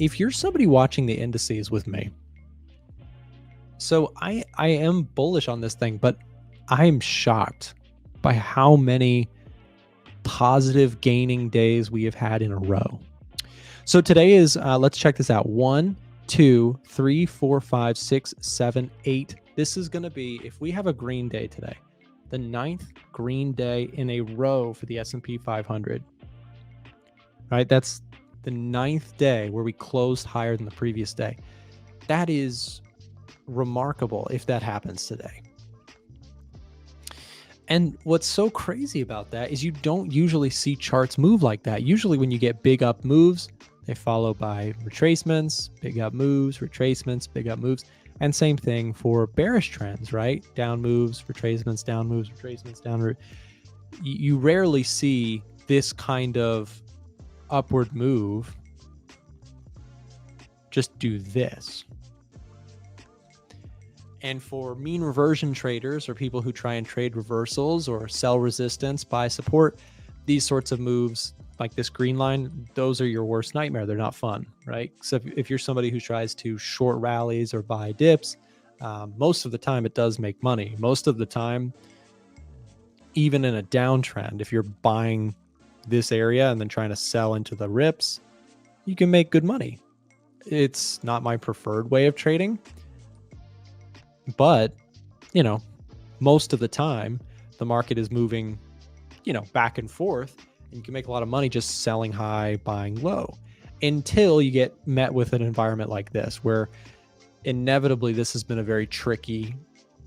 if you're somebody watching the indices with me, so I am bullish on this thing, but I am shocked by how many positive gaining days we have had in a row. So today is, let's check this out. 1, 2, 3, 4, 5, 6, 7, 8. This is going to be, if we have a green day today, the 9th green day in a row for the S&P 500. Right? That's the 9th day where we closed higher than the previous day. That is remarkable if that happens today. And what's so crazy about that is you don't usually see charts move like that. Usually when you get big up moves, they follow by retracements, big up moves, retracements, big up moves. And same thing for bearish trends, right? Down moves, retracements, down moves, retracements, down. You rarely see this kind of upward move just do this. And for mean reversion traders or people who try and trade reversals or sell resistance, buy support, these sorts of moves like this green line, those are your worst nightmare. They're not fun, right? So if you're somebody who tries to short rallies or buy dips, most of the time it does make money. Most of the time, even in a downtrend, if you're buying this area and then trying to sell into the rips, you can make good money. It's not my preferred way of trading, but, you know, most of the time the market is moving, you know, back and forth, and you can make a lot of money just selling high, buying low, until you get met with an environment like this, where inevitably this has been a very tricky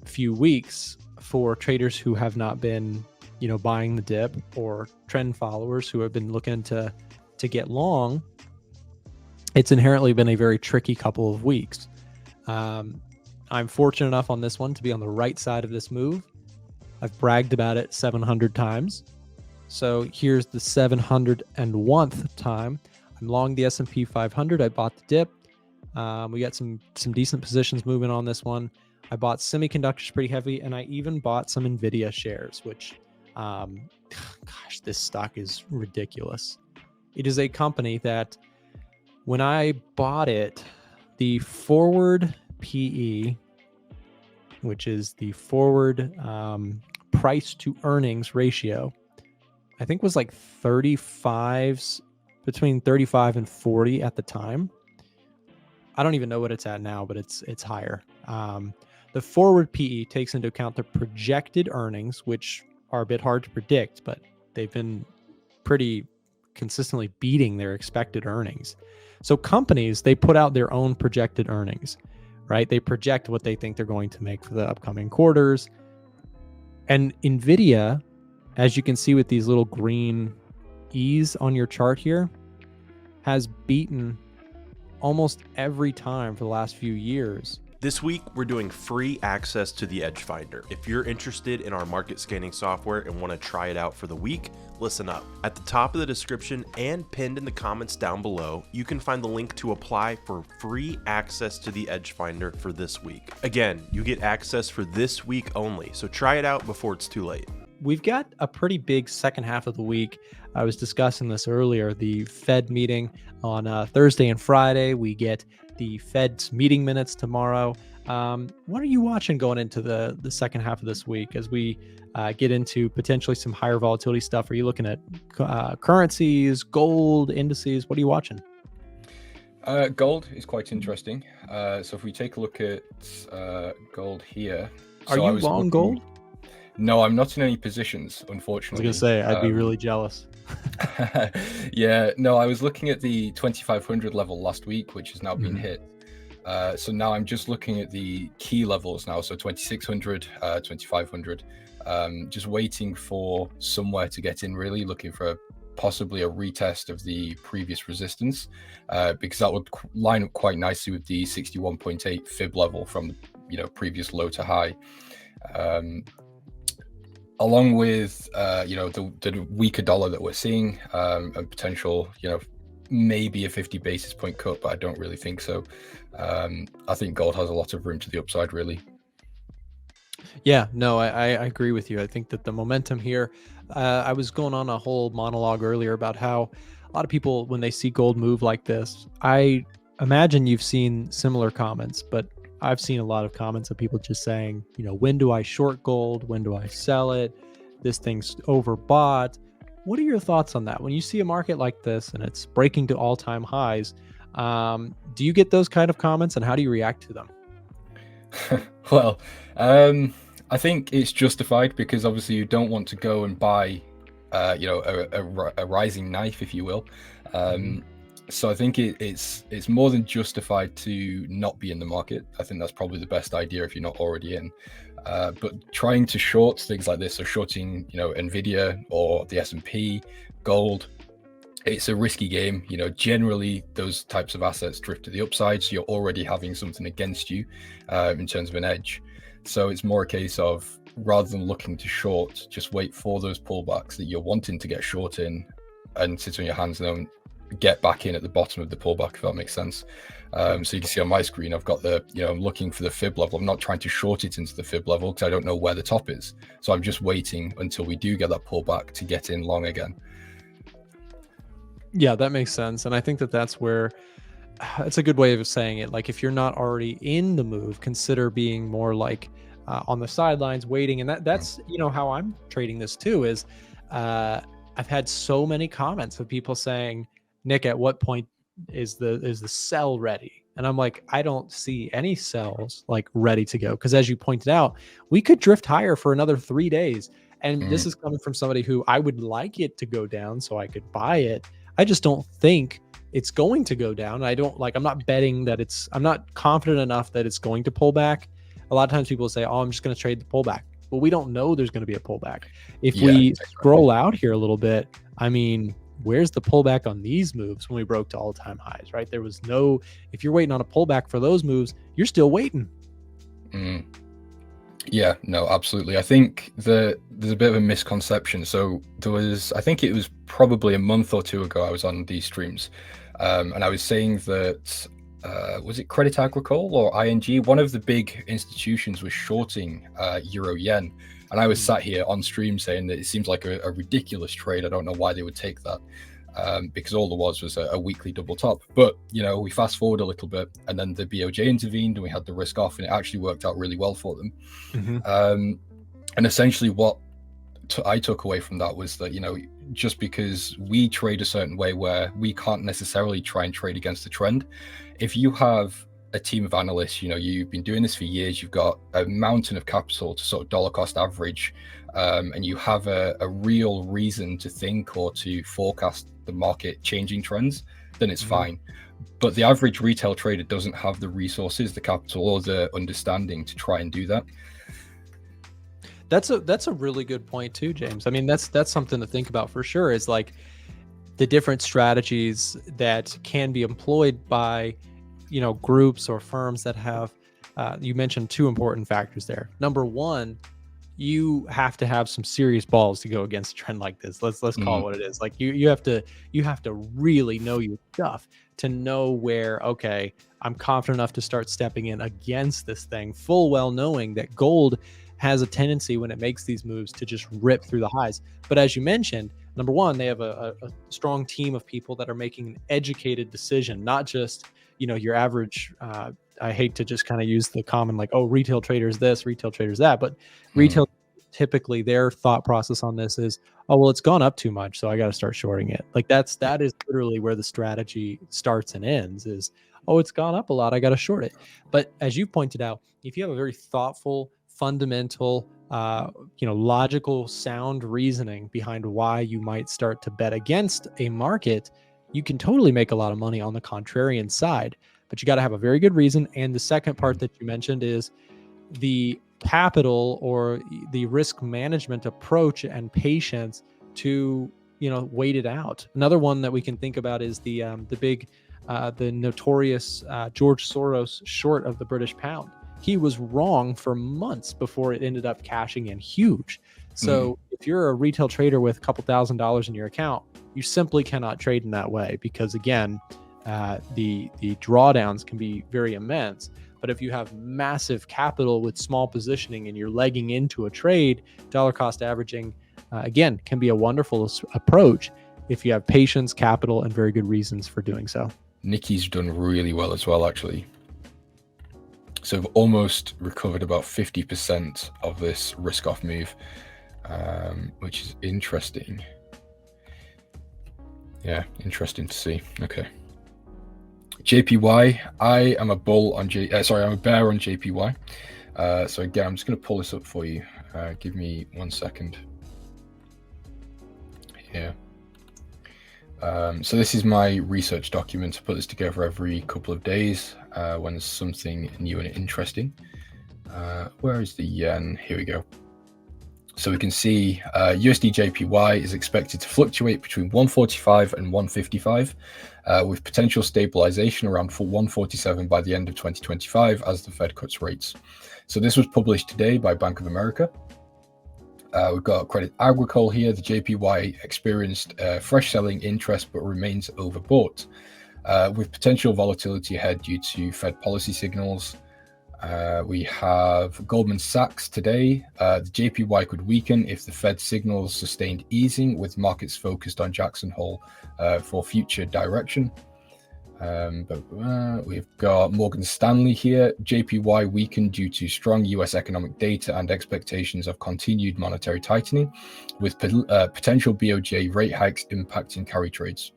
few weeks for traders who have not been, you know, buying the dip, or trend followers who have been looking to get long. It's inherently been a very tricky couple of weeks. I'm fortunate enough on this one to be on the right side of this move. I've bragged about it 700 times. So here's the 701th time. I'm long the S&P 500. I bought the dip. We got some decent positions moving on this one. I bought semiconductors pretty heavy, and I even bought some NVDA shares, which, gosh, this stock is ridiculous. It is a company that when I bought it, the forward PE, which is the forward price to earnings ratio, I think was like 35s, between 35 and 40 at the time. I don't even know what it's at now, but it's higher. The forward PE takes into account the projected earnings, which are a bit hard to predict, but they've been pretty consistently beating their expected earnings. So companies, they put out their own projected earnings, right? They project what they think they're going to make for the upcoming quarters. And NVIDIA, as you can see with these little green E's on your chart here, has beaten almost every time for the last few years. This week, we're doing free access to the Edge Finder. If you're interested in our market scanning software and want to try it out for the week, listen up. At the top of the description and pinned in the comments down below, you can find the link to apply for free access to the Edge Finder for this week. Again, you get access for this week only, so try it out before it's too late. We've got a pretty big second half of the week. I was discussing this earlier, the Fed meeting on Thursday and Friday. We get the Fed's meeting minutes tomorrow. What are you watching going into the second half of this week as we get into potentially some higher volatility stuff? Are you looking at currencies, gold, indices? What are you watching? Gold is quite interesting. So if we take a look at gold here. Are you long gold? No, I'm not in any positions, unfortunately. I was going to say, I'd be really jealous. Yeah, no, I was looking at the 2,500 level last week, which has now been hit. So now I'm just looking at the key levels now. So 2,600, 2,500, just waiting for somewhere to get in, really looking for possibly a retest of the previous resistance, because that would line up quite nicely with the 61.8 fib level from the previous low to high. Along with the weaker dollar that we're seeing, and potential maybe a 50 basis point cut, but I don't really think so. I think gold has a lot of room to the upside, really. Yeah, no, I agree with you. I think that the momentum here, I was going on a whole monologue earlier about how a lot of people, when they see gold move like this, I imagine you've seen similar comments, but I've seen a lot of comments of people just saying, when do I short gold? When do I sell it? This thing's overbought. What are your thoughts on that? When you see a market like this and it's breaking to all-time highs, do you get those kind of comments, and how do you react to them? Well, I think it's justified, because obviously you don't want to go and buy, a rising knife, if you will. So I think it's more than justified to not be in the market. I think that's probably the best idea if you're not already in. But trying to short things like this, or shorting, NVDA or the S&P, gold, it's a risky game. Generally those types of assets drift to the upside, so you're already having something against you in terms of an edge. So it's more a case of, rather than looking to short, just wait for those pullbacks that you're wanting to get short in, and sit on your hands and get back in at the bottom of the pullback, if that makes sense. So you can see on my screen, I've got I'm looking for the fib level. I'm not trying to short it into the fib level, because I don't know where the top is. So I'm just waiting until we do get that pullback to get in long again. Yeah, that makes sense. And I think that's where it's a good way of saying it. Like, if you're not already in the move, consider being more like on the sidelines waiting. And that's how I'm trading this too, is I've had so many comments of people saying, Nick, at what point is the sell ready? And I'm like, I don't see any sells like ready to go, because as you pointed out, we could drift higher for another 3 days. And this is coming from somebody who I would like it to go down so I could buy it. I just don't think it's going to go down. I'm not betting that I'm not confident enough that it's going to pull back. A lot of times people say, oh, I'm just going to trade the pullback. Well, we don't know there's going to be a pullback. If we scroll out here a little bit, I mean, where's the pullback on these moves when we broke to all-time highs, right? There was no, if you're waiting on a pullback for those moves, you're still waiting. Yeah, no, absolutely. I think there's a bit of a misconception. So I think it was probably a month or two ago, I was on these streams, and I was saying that, was it Credit Agricole or ING? One of the big institutions was shorting Euro Yen. And I was sat here on stream saying that it seems like a ridiculous trade. I don't know why they would take that, because all there was a weekly double top. But, we fast forward a little bit, and then the BOJ intervened and we had the risk off, and it actually worked out really well for them. And essentially what I took away from that was that, just because we trade a certain way where we can't necessarily try and trade against the trend, if you have a team of analysts, you've been doing this for years, you've got a mountain of capital to sort of dollar cost average, and you have a real reason to think or to forecast the market changing trends, then it's fine. But the average retail trader doesn't have the resources, the capital, or the understanding to try and do that. That's a really good point too, James. I mean, that's something to think about for sure, is like the different strategies that can be employed by groups or firms that have, you mentioned two important factors there. Number one, you have to have some serious balls to go against a trend like this. Let's call it what it is. Like you have to really know your stuff to know where, okay, I'm confident enough to start stepping in against this thing, full well knowing that gold has a tendency when it makes these moves to just rip through the highs. But as you mentioned, number one, they have a strong team of people that are making an educated decision, not just your average, I hate to just kind of use the common like, oh, retail traders this, retail traders that, but retail typically their thought process on this is, oh, well, it's gone up too much, so I got to start shorting it. Like that is literally where the strategy starts and ends, is, oh, it's gone up a lot, I got to short it. But as you pointed out, if you have a very thoughtful, fundamental, logical, sound reasoning behind why you might start to bet against a market, you can totally make a lot of money on the contrarian side. But you got to have a very good reason. And the second part that you mentioned is the capital or the risk management approach and patience to, wait it out. Another one that we can think about is the notorious George Soros short of the British pound. He was wrong for months before it ended up cashing in huge. So if you're a retail trader with a couple $1,000s in your account, you simply cannot trade in that way, because again, the drawdowns can be very immense. But if you have massive capital with small positioning and you're legging into a trade, dollar cost averaging, again, can be a wonderful approach if you have patience, capital, and very good reasons for doing so. Nikki's done really well as well, actually. So we've almost recovered about 50% of this risk-off move, which is interesting. Yeah, interesting to see. Okay. JPY, I am a bull on I'm a bear on JPY. So again, I'm just going to pull this up for you. Give me 1 second. Here. So this is my research document. I put this together every couple of days when there's something new and interesting. Where is the yen? Here we go. So we can see USD JPY is expected to fluctuate between 145 and 155, with potential stabilization around 147 by the end of 2025 as the Fed cuts rates. So this was published today by Bank of America. We've got Credit Agricole here. The JPY experienced fresh selling interest but remains overbought, with potential volatility ahead due to Fed policy signals. We have Goldman Sachs today. The JPY could weaken if the Fed signals sustained easing, with markets focused on Jackson Hole for future direction. But we've got Morgan Stanley here. JPY weakened due to strong US economic data and expectations of continued monetary tightening, with potential BOJ rate hikes impacting carry trades.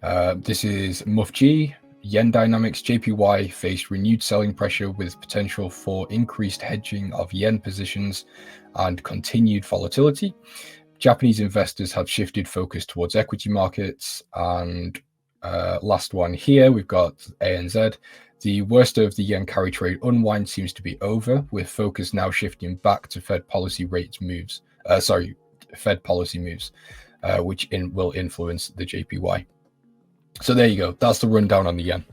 This is MUFG. Yen dynamics. JPY faced renewed selling pressure with potential for increased hedging of yen positions and continued volatility. Japanese investors have shifted focus towards equity markets. And last one here, we've got ANZ. The worst of the yen carry trade unwind seems to be over, with focus now shifting back to Fed policy moves, which will influence the JPY. So there you go. That's the rundown on the yen.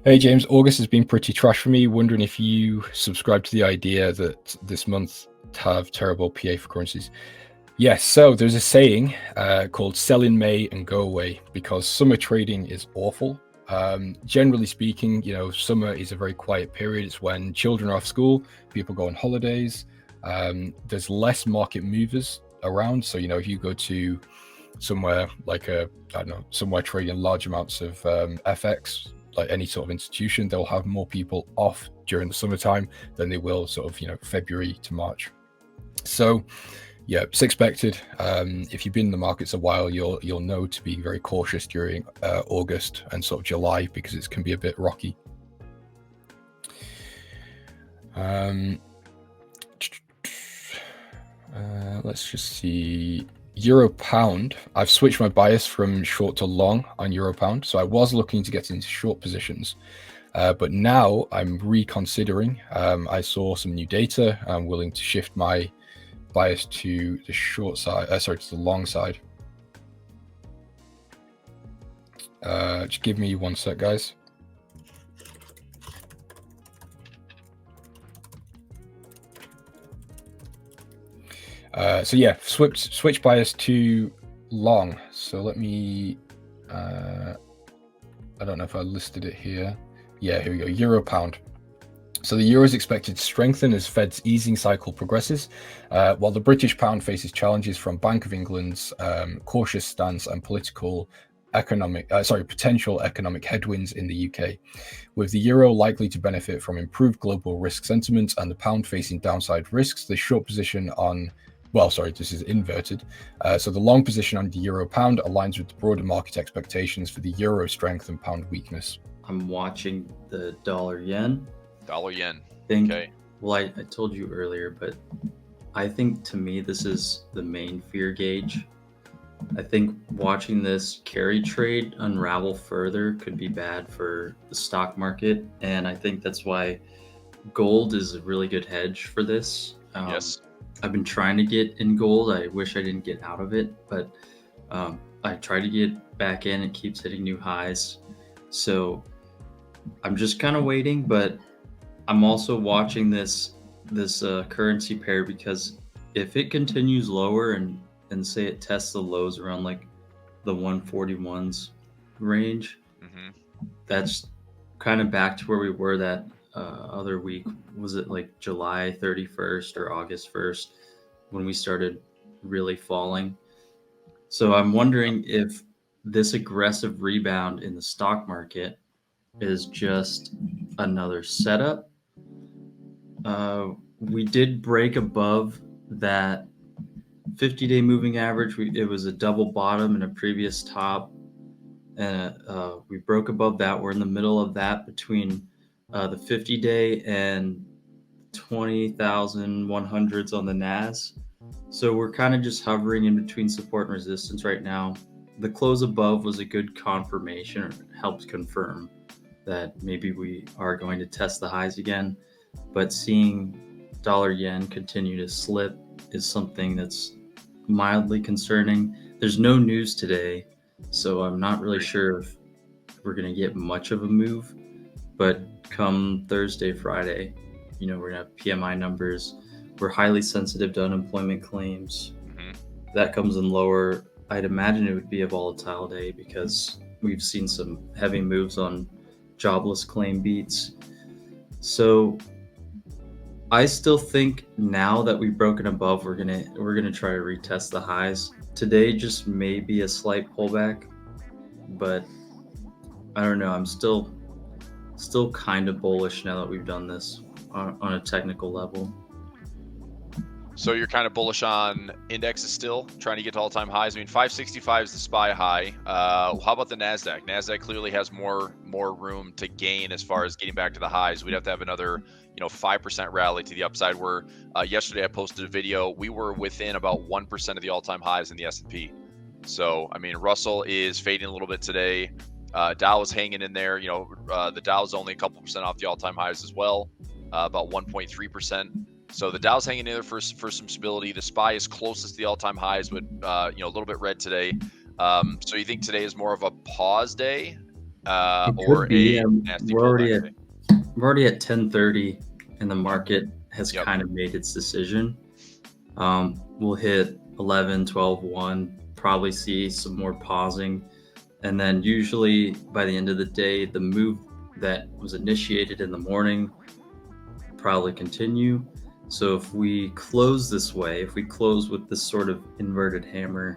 Hey, James, August has been pretty trash for me. Wondering if you subscribe to the idea that this month have terrible PA for currencies. Yes, so there's a saying called sell in May and go away, because summer trading is awful. Generally speaking, summer is a very quiet period. It's when children are off school, people go on holidays. There's less market movers around. So, if you go to somewhere like somewhere trading large amounts of FX, like any sort of institution, they'll have more people off during the summertime than they will February to March. So yeah, it's expected. If you've been in the markets a while, you'll know to be very cautious during August and sort of July, because it can be a bit rocky. Let's just see. Euro pound. I've switched my bias from short to long on euro pound. So I was looking to get into short positions, but now I'm reconsidering. I saw some new data. I'm willing to shift my bias to the short side. To the long side. Just give me 1 sec, guys. So yeah, switch bias to long. So let me, I don't know if I listed it here. Yeah, here we go, euro pound. So the euro is expected to strengthen as Fed's easing cycle progresses, while the British pound faces challenges from Bank of England's cautious stance and potential economic headwinds in the UK, with the euro likely to benefit from improved global risk sentiment and the pound facing downside risks. The short position on this is inverted. So the long position on the euro pound aligns with the broader market expectations for the euro strength and pound weakness. I'm watching the dollar yen. Okay. Well, I told you earlier, but I think to me this is the main fear gauge. I think watching this carry trade unravel further could be bad for the stock market, and I think that's why gold is a really good hedge for this. Yes. I've been trying to get in gold. I wish I didn't get out of it, but I try to get back in. It keeps hitting new highs. So I'm just kind of waiting, but I'm also watching this currency pair, because if it continues lower and say it tests the lows around like the 141s range, that's kind of back to where we were that other week. Was it like July 31st or August 1st when we started really falling? So I'm wondering if this aggressive rebound in the stock market is just another setup. We did break above that 50-day moving average. It was a double bottom and a previous top, and we broke above that. We're in the middle of that between the 50-day and 20,100s on the NAS. So we're kind of just hovering in between support and resistance right now. The close above was a good confirmation, or helped confirm that maybe we are going to test the highs again. But seeing dollar yen continue to slip is something that's mildly concerning. There's no news today, so I'm not really sure if we're going to get much of a move. But come Thursday, Friday, we're going to have PMI numbers. We're highly sensitive to unemployment claims. That comes in lower. I'd imagine it would be a volatile day because we've seen some heavy moves on jobless claim beats. So I still think now that we've broken above, we're gonna try to retest the highs. Today just may be a slight pullback, but I don't know. I'm still kind of bullish now that we've done this on a technical level. So you're kind of bullish on indexes still, trying to get to all-time highs. I mean, 565 is the SPY high. How about the NASDAQ? NASDAQ clearly has more room to gain as far as getting back to the highs. We'd have to have another 5% rally to the upside, where yesterday I posted a video. We were within about 1% of the all-time highs in the S&P. So, I mean, Russell is fading a little bit today. Dow is hanging in there. The Dow is only a couple percent off the all-time highs as well, about 1.3%. So the Dow's hanging in there for some stability. The SPY is closest to the all-time highs, but a little bit red today. So you think today is more of a pause day, or a nasty pullback day? We're already at 10:30, and the market has kind of made its decision. We'll hit 11, 12, 1, probably see some more pausing, and then usually by the end of the day, the move that was initiated in the morning probably continue. So if we close this way, if we close with this sort of inverted hammer,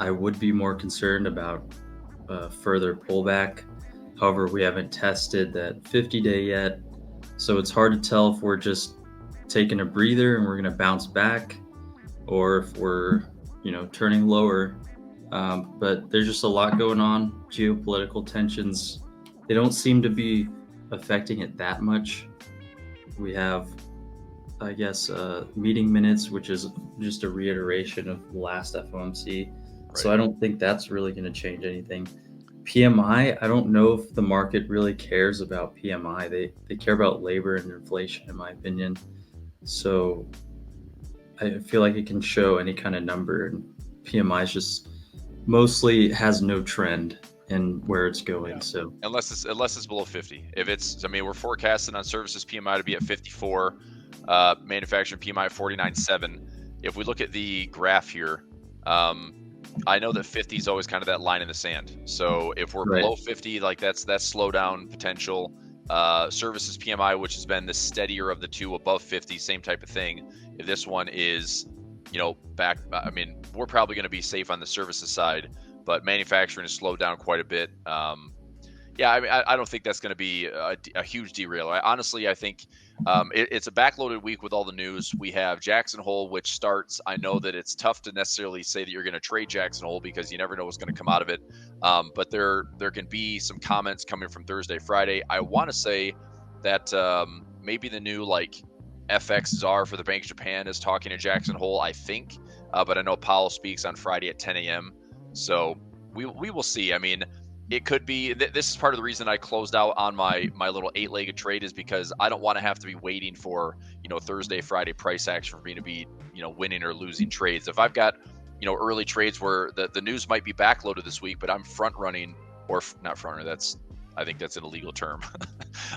I would be more concerned about further pullback. However, we haven't tested that 50-day yet, so it's hard to tell if we're just taking a breather and we're going to bounce back, or if we're turning lower. But there's just a lot going on. Geopolitical tensions, they don't seem to be affecting it that much. We have, I guess, meeting minutes, which is just a reiteration of the last FOMC. Right. So I don't think that's really going to change anything. PMI, I don't know if the market really cares about PMI. They care about labor and inflation, in my opinion. So I feel like it can show any kind of number, and PMI is just mostly has no trend in where it's going. So unless it's below 50. If it's, we're forecasting on services PMI to be at 54. Manufacturing PMI 49.7. If we look at the graph here, I know that 50 is always kind of that line in the sand. So if we're below 50, like that's slowdown potential. Services PMI, which has been the steadier of the two, above 50, same type of thing. If this one is, back, we're probably going to be safe on the services side, but manufacturing has slowed down quite a bit. I don't think that's going to be a huge derailer. Honestly, I think it's a backloaded week with all the news. We have Jackson Hole, which starts. I know that it's tough to necessarily say that you're going to trade Jackson Hole because you never know what's going to come out of it. But there can be some comments coming from Thursday, Friday. I want to say that maybe the new FX czar for the Bank of Japan is talking to Jackson Hole, I think. But I know Powell speaks on Friday at 10 a.m. So we will see. It could be this is part of the reason I closed out on my little 8-legged trade, is because I don't want to have to be waiting for Thursday, Friday price action for me to be winning or losing trades. If I've got early trades where the news might be backloaded this week, but I'm front running, or not front running, I think that's an illegal term.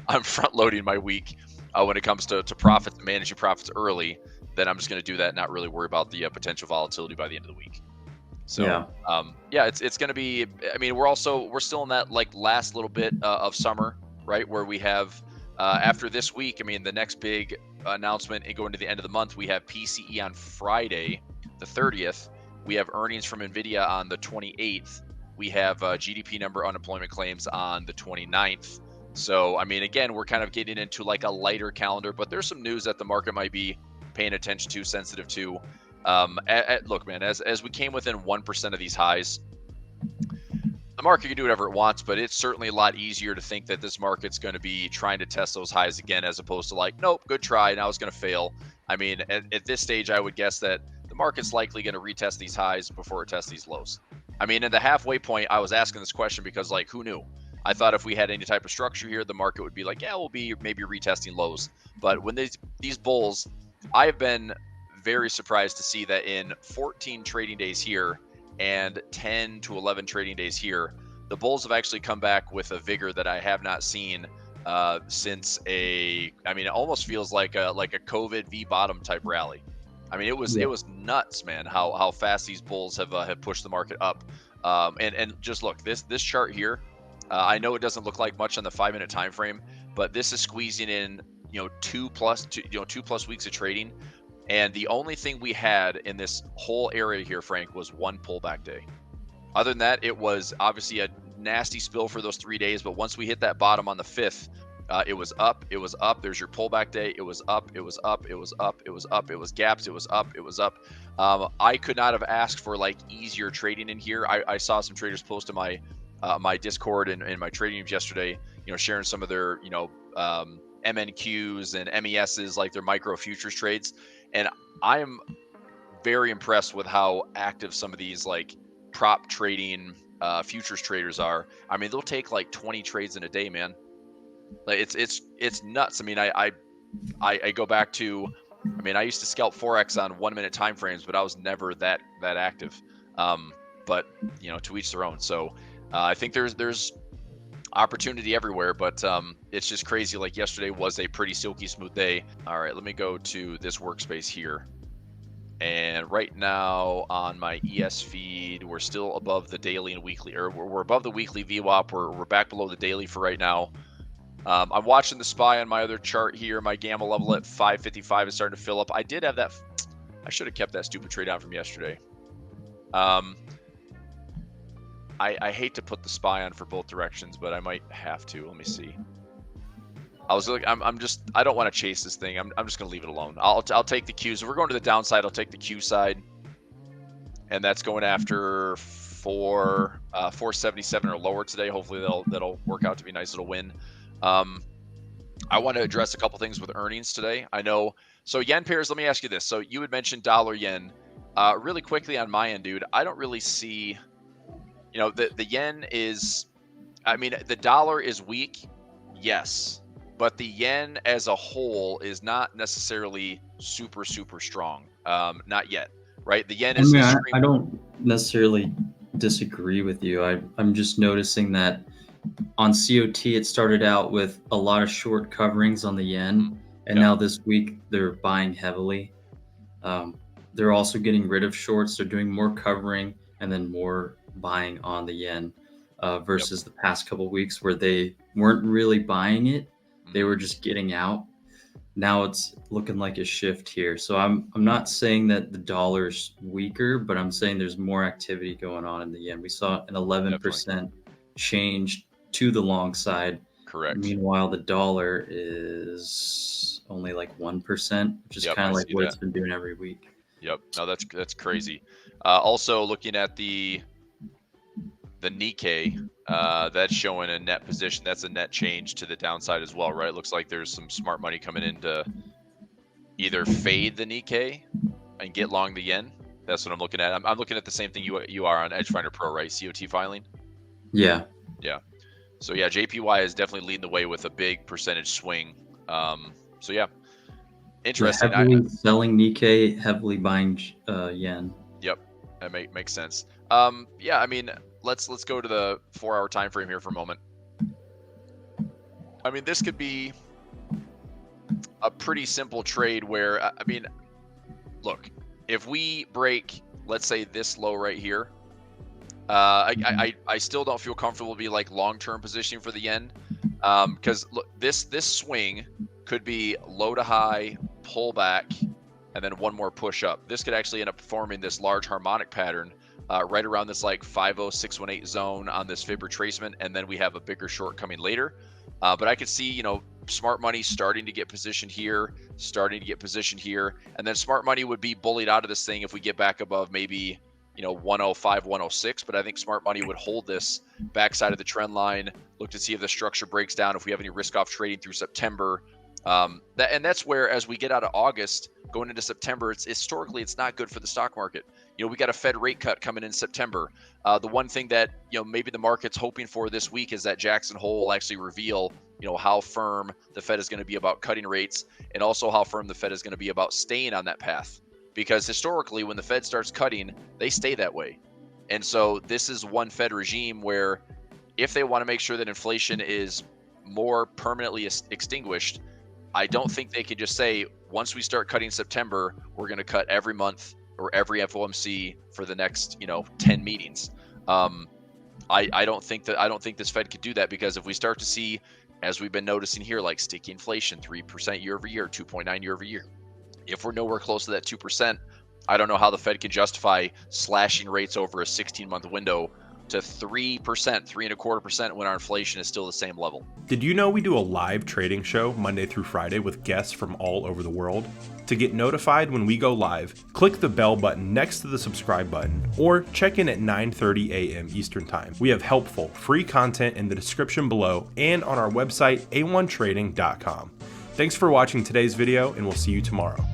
I'm front loading my week when it comes to profits and managing profits early, then I'm just going to do that and not really worry about the potential volatility by the end of the week. So it's going to be. We're still in that last little bit of summer, right? Where we have after this week. The next big announcement and going to the end of the month, we have PCE on Friday, the 30th. We have earnings from NVDA on the 28th, we have GDP number unemployment claims on the 29th. So, I mean, again, we're kind of getting into like a lighter calendar, but there's some news that the market might be paying attention to, sensitive to. Look, man, as we came within 1% of these highs, the market can do whatever it wants, but it's certainly a lot easier to think that this market's going to be trying to test those highs again, as opposed to like, nope, good try, now it's going to fail. I mean, at this stage, I would guess that the market's likely going to retest these highs before it tests these lows. I mean, at the halfway point, I was asking this question because, like, who knew? I thought if we had any type of structure here, the market would be like, yeah, we'll be maybe retesting lows. But when these bulls, I've been very surprised to see that in 14 trading days here and 10 to 11 trading days here, the bulls have actually come back with a vigor that I have not seen since it almost feels like a COVID V bottom type rally. I mean, it was nuts, man, how fast these bulls have pushed the market up. And just look, this chart here, I know it doesn't look like much on the 5-minute time frame, but this is squeezing in, 2 plus weeks of trading. And the only thing we had in this whole area here, Frank, was one pullback day. Other than that, it was obviously a nasty spill for those 3 days. But once we hit that bottom on the 5th, it was up. It was up. There's your pullback day. It was up. It was up. It was up. It was up. It was gaps. It was up. It was up. I could not have asked for like easier trading in here. I saw some traders post in my Discord and my trading rooms yesterday, sharing some of their, MNQs and MESs, like their micro futures trades. And I am very impressed with how active some of these like prop trading futures traders are. I mean, they'll take like 20 trades in a day, man. Like it's nuts. I mean, I go back to, I used to scalp Forex on 1 minute time frames, but I was never that active. But to each their own. So I think there's opportunity everywhere, but it's just crazy. Like yesterday was a pretty silky smooth day. All right, let me go to this workspace here. And right now on my ES feed, we're still above the daily and weekly, or we're above the weekly VWAP. We're back below the daily for right now. I'm watching the SPY on my other chart here. My gamma level at 555 is starting to fill up. I did have that. I should have kept that stupid trade out from yesterday. I hate to put the SPY on for both directions, but I might have to. Let me see. I don't want to chase this thing. I'm just gonna leave it alone. I'll take the Qs. If we're going to the downside, I'll take the Q side, and that's going after 477 or lower today. Hopefully that'll work out to be a nice little win. I want to address a couple things with earnings today. I know. So yen pairs. Let me ask you this. So you had mentioned dollar yen. Really quickly on my end, dude. I don't really see. The yen is. The dollar is weak. Yes. But the yen as a whole is not necessarily super strong. Not yet, right? The yen is. I don't necessarily disagree with you. I'm just noticing that on COT it started out with a lot of short coverings on the yen, and now this week they're buying heavily. They're also getting rid of shorts. They're doing more covering and then more buying on the yen versus the past couple of weeks where they weren't really buying it. They were just getting out. Now it's looking like a shift here. So I'm not saying that the dollar's weaker, but I'm saying there's more activity going on in the yen. We saw an 11% change to the long side. Correct. Meanwhile, the dollar is only like 1%, which is kind of like what it's been doing every week. Yep. No, that's crazy. Also looking at the Nikkei, that's showing a net position. That's a net change to the downside as well, right? It looks like there's some smart money coming in to either fade the Nikkei and get long the yen. That's what I'm looking at. I'm looking at the same thing you are on Edgefinder Pro, right? COT filing. Yeah. Yeah. So yeah, JPY is definitely leading the way with a big percentage swing. So yeah, interesting. Heavily selling Nikkei, heavily buying yen. Yep, that makes sense. Yeah, let's go to the 4-hour time frame here for a moment. This could be a pretty simple trade where look, if we break, let's say this low right here, I still don't feel comfortable to be like long-term positioning for the yen, because look, this swing could be low to high, pull back, and then one more push up. This could actually end up forming this large harmonic pattern right around this like 50618 zone on this fib retracement, and then we have a bigger short coming later. But I could see, you know, smart money starting to get positioned here, and then smart money would be bullied out of this thing if we get back above maybe, you know, 105, 106. But I think smart money would hold this backside of the trend line, look to see if the structure breaks down, if we have any risk off trading through September. That's where, as we get out of August, going into September, it's historically it's not good for the stock market. You know, we got a Fed rate cut coming in September. The one thing that, you know, maybe the market's hoping for this week is that Jackson Hole will actually reveal, you know, how firm the Fed is going to be about cutting rates, and also how firm the Fed is going to be about staying on that path. Because historically, when the Fed starts cutting, they stay that way. And so this is one Fed regime where if they want to make sure that inflation is more permanently extinguished, I don't think they could just say, once we start cutting September, we're going to cut every month or every FOMC for the next, you know, 10 meetings. I don't think this Fed could do that, because if we start to see, as we've been noticing here, like sticky inflation, 3% year over year, 2.9 year over year, if we're nowhere close to that 2%, I don't know how the Fed can justify slashing rates over a 16-month window to 3%, 3.25% when our inflation is still the same level. Did you know we do a live trading show Monday through Friday with guests from all over the world? To get notified when we go live, click the bell button next to the subscribe button, or check in at 9:30 a.m. Eastern Time. We have helpful, free content in the description below and on our website, a1trading.com. Thanks for watching today's video, and we'll see you tomorrow.